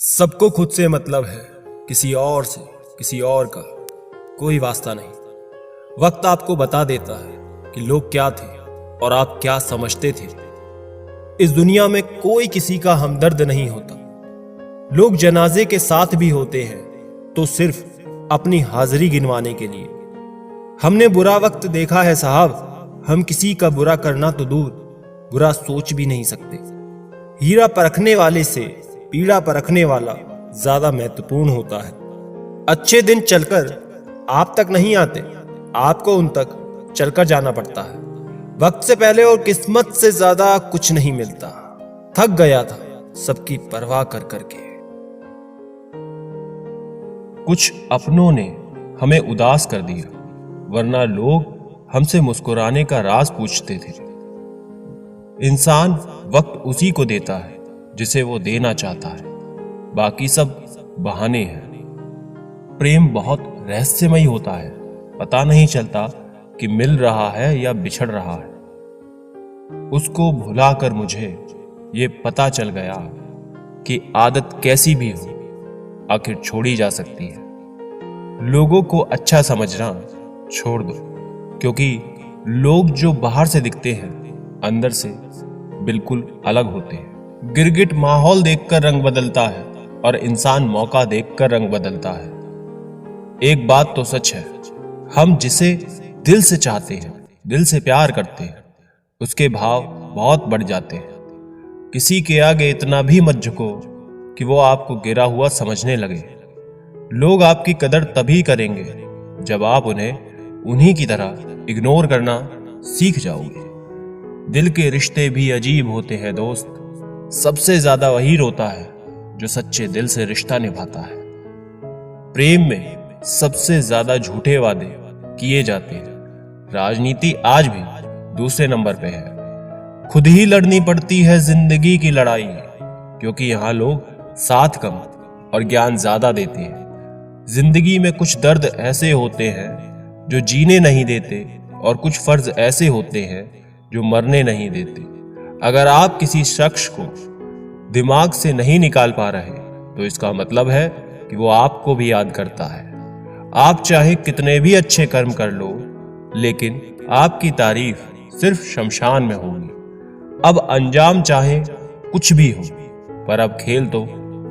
सबको खुद से मतलब है, किसी और से, किसी और का कोई वास्ता नहीं। वक्त आपको बता देता है कि लोग क्या थे और आप क्या समझते थे। इस दुनिया में कोई किसी का हमदर्द नहीं होता। लोग जनाजे के साथ भी होते हैं तो सिर्फ अपनी हाजिरी गिनवाने के लिए। हमने बुरा वक्त देखा है साहब, हम किसी का बुरा करना तो दूर, बुरा सोच भी नहीं सकते। हीरा परखने वाले से पीड़ा परखने वाला ज्यादा महत्वपूर्ण होता है। अच्छे दिन चलकर आप तक नहीं आते, आपको उन तक चलकर जाना पड़ता है। वक्त से पहले और किस्मत से ज्यादा कुछ नहीं मिलता। थक गया था सबकी परवाह कर करके। कुछ अपनों ने हमें उदास कर दिया, वरना लोग हमसे मुस्कुराने का राज पूछते थे। इंसान वक्त उसी को देता है जिसे वो देना चाहता है, बाकी सब बहाने हैं। प्रेम बहुत रहस्यमयी होता है, पता नहीं चलता कि मिल रहा है या बिछड़ रहा है। उसको भुलाकर मुझे ये पता चल गया कि आदत कैसी भी हो आखिर छोड़ी जा सकती है। लोगों को अच्छा समझना छोड़ दो, क्योंकि लोग जो बाहर से दिखते हैं अंदर से बिल्कुल अलग होते हैं। गिरगिट माहौल देखकर रंग बदलता है और इंसान मौका देखकर रंग बदलता है। एक बात तो सच है, हम जिसे दिल से चाहते हैं, दिल से प्यार करते हैं, उसके भाव बहुत बढ़ जाते हैं। किसी के आगे इतना भी मत झुको कि वो आपको गिरा हुआ समझने लगे। लोग आपकी कदर तभी करेंगे जब आप उन्हें उन्हीं की तरह इग्नोर करना सीख जाओगे। दिल के रिश्ते भी अजीब होते हैं दोस्त। सबसे ज्यादा वही रोता है जो सच्चे दिल से रिश्ता निभाता है। प्रेम में सबसे ज्यादा झूठे वादे किए जाते हैं। राजनीति आज भी दूसरे नंबर पे है। खुद ही लड़नी पड़ती है जिंदगी की लड़ाई, क्योंकि यहां लोग साथ कम और ज्ञान ज्यादा देते हैं। जिंदगी में कुछ दर्द ऐसे होते हैं जो जीने नहीं देते, और कुछ फर्ज ऐसे होते हैं जो मरने नहीं देते। अगर आप किसी शख्स को दिमाग से नहीं निकाल पा रहे तो इसका मतलब है कि वो आपको भी याद करता है। आप चाहे कितने भी अच्छे कर्म कर लो, लेकिन आपकी तारीफ सिर्फ शमशान में होगी। अब अंजाम चाहे कुछ भी हो, पर अब खेल तो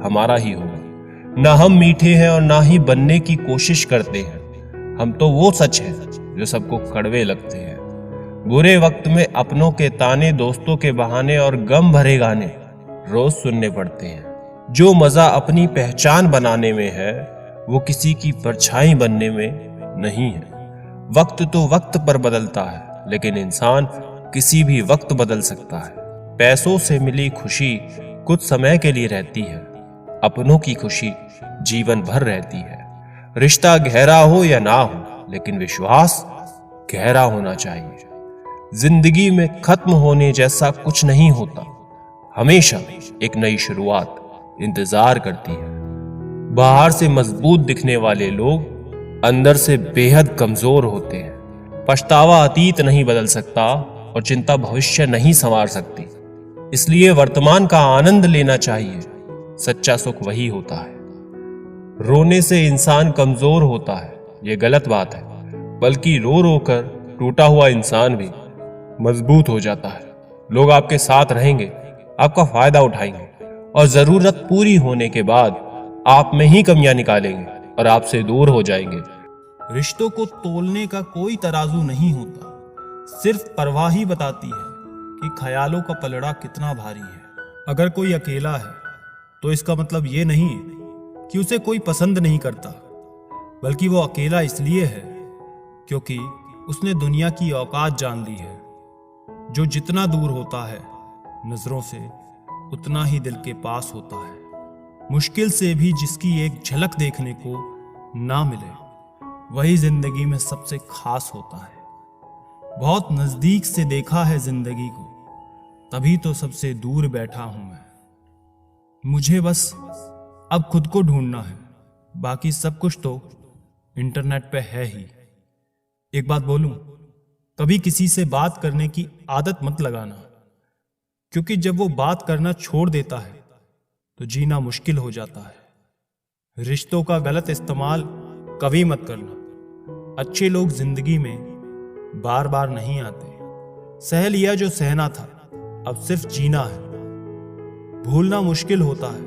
हमारा ही होगा। ना हम मीठे हैं और ना ही बनने की कोशिश करते हैं। हम तो वो सच है जो सबको कड़वे लगते हैं। बुरे वक्त में अपनों के ताने, दोस्तों के बहाने और गम भरे गाने रोज सुनने पड़ते हैं। जो मजा अपनी पहचान बनाने में है वो किसी की परछाई बनने में नहीं है। वक्त तो वक्त पर बदलता है, लेकिन इंसान किसी भी वक्त बदल सकता है। पैसों से मिली खुशी कुछ समय के लिए रहती है, अपनों की खुशी जीवन भर रहती है। रिश्ता गहरा हो या ना हो, लेकिन विश्वास गहरा होना चाहिए। जिंदगी में खत्म होने जैसा कुछ नहीं होता, हमेशा एक नई शुरुआत इंतजार करती है। बाहर से मजबूत दिखने वाले लोग अंदर से बेहद कमजोर होते हैं। पछतावा अतीत नहीं बदल सकता और चिंता भविष्य नहीं संवार सकती। इसलिए वर्तमान का आनंद लेना चाहिए। सच्चा सुख वही होता है। रोने से इंसान कमजोर होता है, यह गलत बात है, बल्कि रो रो कर टूटा हुआ इंसान भी मजबूत हो जाता है। लोग आपके साथ रहेंगे, आपका फायदा उठाएंगे, और जरूरत पूरी होने के बाद आप में ही कमियां निकालेंगे और आपसे दूर हो जाएंगे। रिश्तों को तोलने का कोई तराजू नहीं होता, सिर्फ परवाह ही बताती है कि ख्यालों का पलड़ा कितना भारी है। अगर कोई अकेला है तो इसका मतलब ये नहीं कि उसे कोई पसंद नहीं करता, बल्कि वो अकेला इसलिए है क्योंकि उसने दुनिया की औकात जान ली है। जो जितना दूर होता है नजरों से, उतना ही दिल के पास होता है। मुश्किल से भी जिसकी एक झलक देखने को ना मिले, वही जिंदगी में सबसे खास होता है। बहुत नजदीक से देखा है जिंदगी को, तभी तो सबसे दूर बैठा हूं मैं। मुझे बस अब खुद को ढूंढना है, बाकी सब कुछ तो इंटरनेट पे है ही। एक बात बोलूं, कभी किसी से बात करने की आदत मत लगाना, क्योंकि जब वो बात करना छोड़ देता है तो जीना मुश्किल हो जाता है। रिश्तों का गलत इस्तेमाल कभी मत करना। अच्छे लोग जिंदगी में बार बार नहीं आते। सह लिया जो सहना था, अब सिर्फ जीना है। भूलना मुश्किल होता है,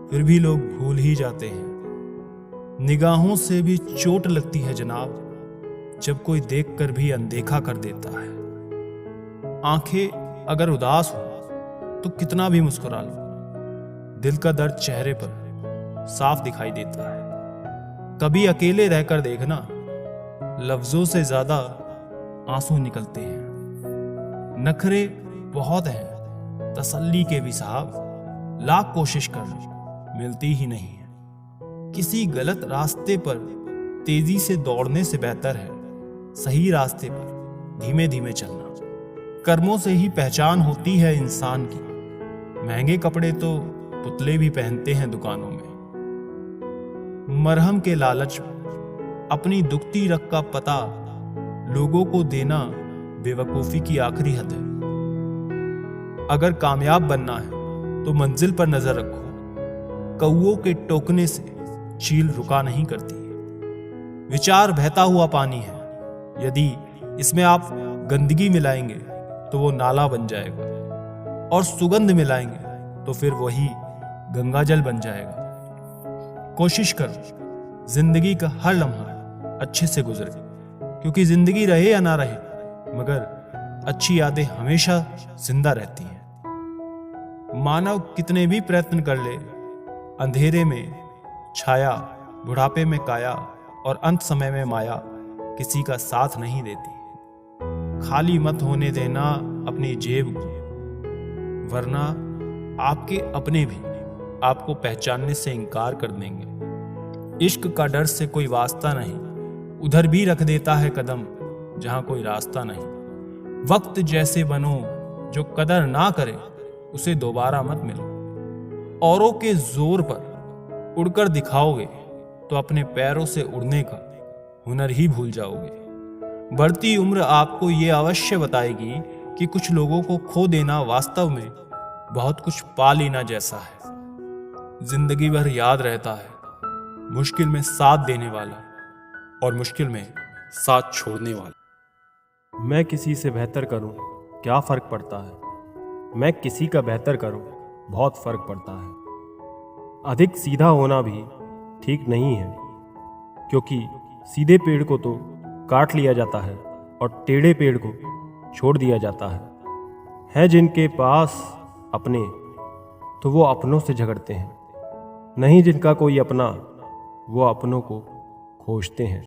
फिर भी लोग भूल ही जाते हैं। निगाहों से भी चोट लगती है जनाब, जब कोई देखकर भी अनदेखा कर देता है। आंखें अगर उदास हो तो कितना भी मुस्कुरा लो, दिल का दर्द चेहरे पर साफ दिखाई देता है। कभी अकेले रहकर देखना, लफ्जों से ज्यादा आंसू निकलते हैं। नखरे बहुत हैं, तसल्ली के भी साहब, लाख कोशिश कर लो, मिलती ही नहीं है। किसी गलत रास्ते पर तेजी से दौड़ने से बेहतर है सही रास्ते पर धीमे धीमे चलना। कर्मों से ही पहचान होती है इंसान की। महंगे कपड़े तो पुतले भी पहनते हैं दुकानों में। मरहम के लालच में अपनी दुखती रग का पता लोगों को देना बेवकूफी की आखिरी हद है। अगर कामयाब बनना है तो मंजिल पर नजर रखो। कौओं के टोकने से चील रुका नहीं करती। विचार बहता हुआ पानी है, यदि इसमें आप गंदगी मिलाएंगे तो वो नाला बन जाएगा, और सुगंध मिलाएंगे तो फिर वही गंगाजल बन जाएगा। कोशिश करो जिंदगी का हर लम्हा अच्छे से गुजरे, क्योंकि जिंदगी रहे या ना रहे, मगर अच्छी यादें हमेशा जिंदा रहती हैं। मानव कितने भी प्रयत्न कर ले, अंधेरे में छाया, बुढ़ापे में काया और अंत समय में माया किसी का साथ नहीं देती। खाली मत होने देना अपनी जेब को, वरना आपके अपने भी आपको पहचानने से इनकार कर देंगे। इश्क का डर से कोई वास्ता नहीं, उधर भी रख देता है कदम जहां कोई रास्ता नहीं। वक्त जैसे बनो, जो कदर ना करे उसे दोबारा मत मिलो। औरों के जोर पर उड़कर दिखाओगे तो अपने पैरों से उड़ने का हुनर ही भूल जाओगे। बढ़ती उम्र आपको ये अवश्य बताएगी कि कुछ लोगों को खो देना वास्तव में बहुत कुछ पा लेना जैसा है। जिंदगी भर याद रहता है मुश्किल में साथ देने वाला और मुश्किल में साथ छोड़ने वाला। मैं किसी से बेहतर करूं, क्या फ़र्क पड़ता है। मैं किसी का बेहतर करूं, बहुत फ़र्क पड़ता है। अधिक सीधा होना भी ठीक नहीं है, क्योंकि सीधे पेड़ को तो काट लिया जाता है और टेढ़े पेड़ को छोड़ दिया जाता है जिनके पास अपने, तो वो अपनों से झगड़ते हैं, नहीं जिनका कोई अपना, वो अपनों को खोजते हैं।